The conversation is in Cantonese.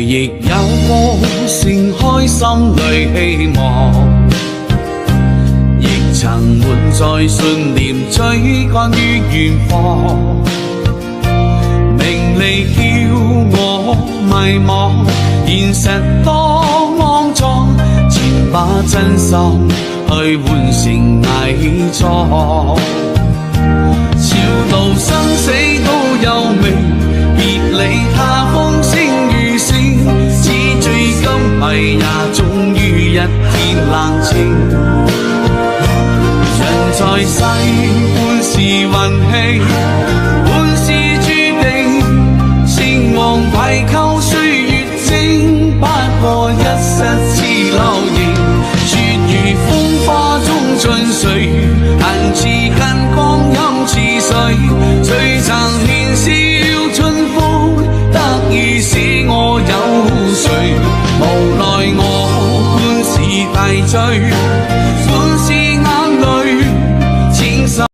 亦有個盛開心裏希望，亦曾滿載信念追趕於遠方。名利叫我迷茫，現實多骯髒，前把真心去換成偽裝。潮路生死都有命，別理他風聲雨聲，紙醉金迷也終於一天冷清。人在世半是運氣，半是注定，成王敗寇歲月靜，不過一室似流螢。絕如風花中盡歲月，恨似近光陰似水，誰曾年少春風，得意使我有誰？無奈我半是大醉。